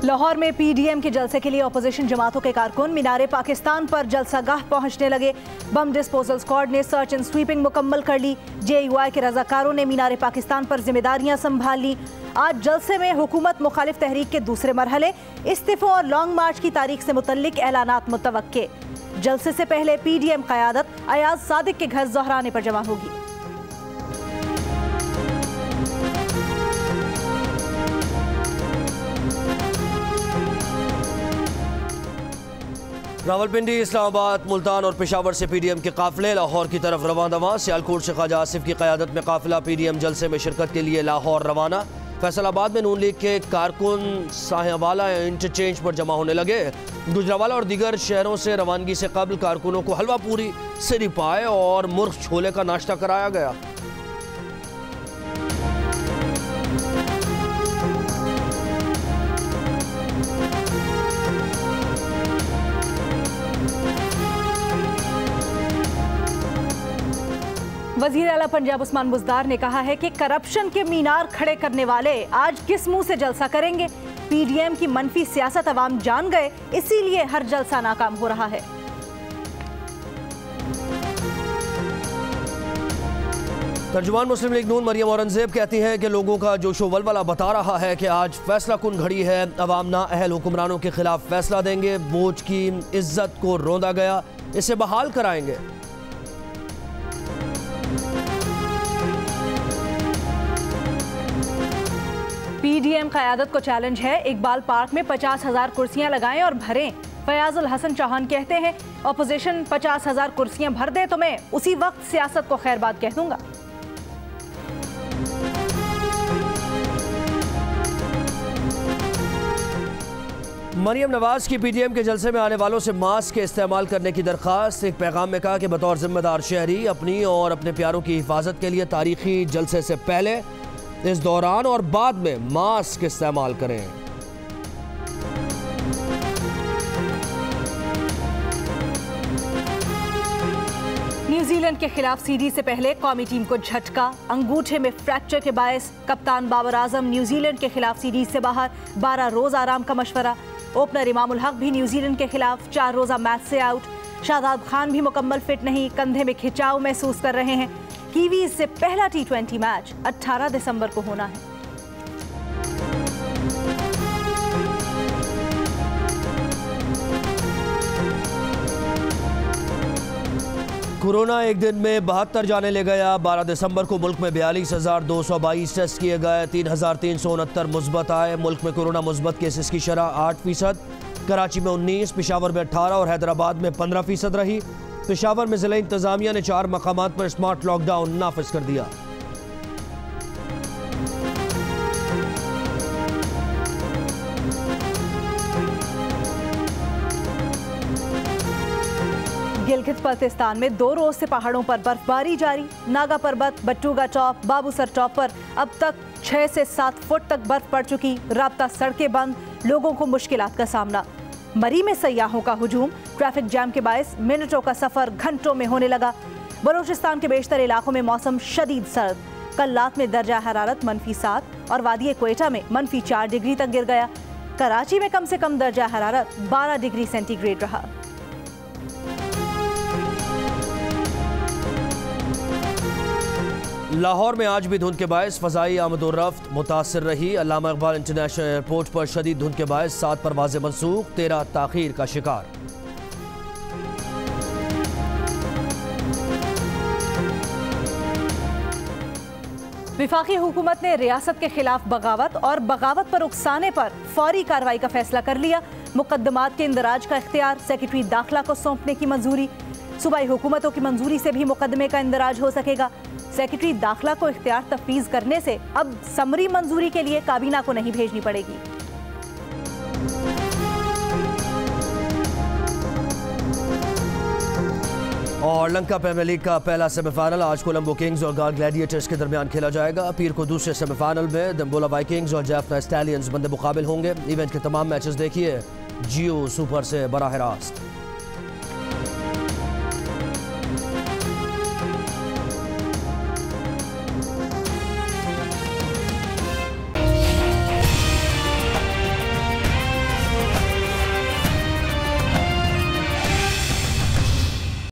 लाहौर में पीडीएम के जलसे के लिए अपोजिशन जमातों के कारकुन मीनारे पाकिस्तान पर जलसागाह पहुंचने लगे। बम डिस्पोजल स्क्वाड ने सर्च एंड स्वीपिंग मुकम्मल कर ली। जेयूआई के रजाकारों ने मीनारे पाकिस्तान पर जिम्मेदारियां संभाल ली। आज जलसे में हुकूमत मुखालिफ तहरीक के दूसरे मरहले, इस्तीफों और लॉन्ग मार्च की तारीख से मुतल्लिक ऐलानात मुतवक्के। जलसे से पहले पीडीएम क़यादत अयाज सादिक के घर ज़ोहराने पर जमा होगी। रावलपिंडी, इस्लामाबाद, मुल्तान और पेशावर से पीडीएम के काफिले लाहौर की तरफ रवाना। सियालकोट से ख्वाजा आसिफ की क़यादत में काफिला पीडीएम जलसे में शिरकत के लिए लाहौर रवाना। फैसलाबाद में नून लीग के कारकुन साहिवाला इंटरचेंज पर जमा होने लगे। गुजरावाला और दीगर शहरों से रवानगी से कबल कारकुनों को हलवा पूरी, सिरी पाए और मुर्ग छोले का नाश्ता कराया गया। वज़ीर आला पंजाब उस्मान बुज़दार ने कहा है कि करप्शन के मीनार खड़े करने वाले आज किस मुंह से जलसा करेंगे। पीडीएम की मनफी सियासत अवाम जान गए, इसीलिए हर जलसा नाकाम हो रहा है। तर्जुमान मुस्लिम लीग नून मरियम औरंगजेब कहती हैं कि लोगों का जोशो वलवला बता रहा है कि आज फैसला कुन घड़ी है। अवाम ना अहल हुक्मरानों के खिलाफ फैसला देंगे। बोझ की इज्जत को रोंदा गया, इसे बहाल कराएंगे। पीडीएम क़यादत को चैलेंज है, इकबाल पार्क में 50,000 कुर्सियां लगाएं और भरें। फयाजुल हसन चौहान कहते हैं अपोजिशन 50,000 कुर्सियां भर दे तो मैं उसी वक्त सियासत को खैरबाद कह दूंगा। मरियम नवाज की पीडीएम के जलसे में आने वालों से मास्क के इस्तेमाल करने की दरख्वास्त। एक पैगाम में कहा कि बतौर जिम्मेदार शहरी अपनी और अपने प्यारों की हिफाजत के लिए तारीखी जलसे से पहले, इस दौरान और बाद में मास्क इस्तेमाल करें। न्यूजीलैंड के खिलाफ सीरीज से पहले कौमी टीम को झटका। अंगूठे में फ्रैक्चर के बायस कप्तान बाबर आजम न्यूजीलैंड के खिलाफ सीरीज से बाहर। 12 रोज आराम का मशवरा। ओपनर इमामुल हक भी न्यूजीलैंड के खिलाफ 4 रोजा मैच से आउट। शादाब खान भी मुकम्मल फिट नहीं, कंधे में खिंचाव महसूस कर रहे हैं। कीवीज से पहला T20 मैच 18 दिसंबर को होना है। कोरोना एक दिन में 72 जाने ले गया। 12 दिसंबर को मुल्क में 42,222 टेस्ट किए गए। 3,369 मुस्बत आए। मुल्क में कोरोना मुस्बत केसेस की शरह 8%। कराची में 19, पेशावर में 18 और हैदराबाद में 15% रही। पेशावर में जिला इंतजामिया ने 4 मकामात पर स्मार्ट लॉकडाउन नाफिज कर दिया। गिलगित बल्तिस्तान में 2 रोज से पहाड़ों पर बर्फबारी जारी। नागा पर्वत, बट्टूगा टॉप, बाबूसर टॉप पर अब तक 6 से 7 फुट तक बर्फ पड़ चुकी। राब्ता सड़कें बंद, लोगों को मुश्किलात का सामना। मरी में सयाहों का हुजूम, ट्रैफिक जैम के बायस मिनटों का सफर घंटों में होने लगा। बलूचिस्तान के बेशतर इलाकों में मौसम शदीद सर्द। कल रात में दर्जा हरारत -7 और वादी क्वेटा में -4 डिग्री तक गिर गया। कराची में कम से कम दर्जा हरारत 12 डिग्री सेंटीग्रेड रहा। लाहौर में आज भी धुंध के बायस फ़ज़ाई आमदोरफ्त मुतासिर रही। अल्लामा इकबाल इंटरनेशनल एयरपोर्ट पर शदीद धुंध के बायस 7 परवाज़ें मनसूख, 13 ताख़ीर का शिकार। विफाकी हुकूमत ने रियासत के खिलाफ बगावत और बगावत पर उकसाने पर फौरी कार्रवाई का फैसला कर लिया। मुकदमात के इंदराज का इख्तियार सेक्रेटरी दाखिला को सौंपने की मंजूरी। सूबाई हुकूमतों की मंजूरी से भी मुकदमे का इंदराज हो सकेगा। सेक्रेटरी दाखिला को इख्तियार तफवीज़ करने से अब समरी मंजूरी के लिए काबीना को नहीं भेजनी पड़ेगी। और लंका प्रीमियर लीग का पहला सेमीफाइनल आज कोलंबो किंग्स और गाल ग्लैडिएटर्स के दरमियान खेला जाएगा। पीर को दूसरे सेमीफाइनल में दम्बोला वाइकिंग्स और जाफना स्टैलियंस बंदे मुकाबिल होंगे। इवेंट के तमाम मैचेस देखिए जियो सुपर से बराह रास्त।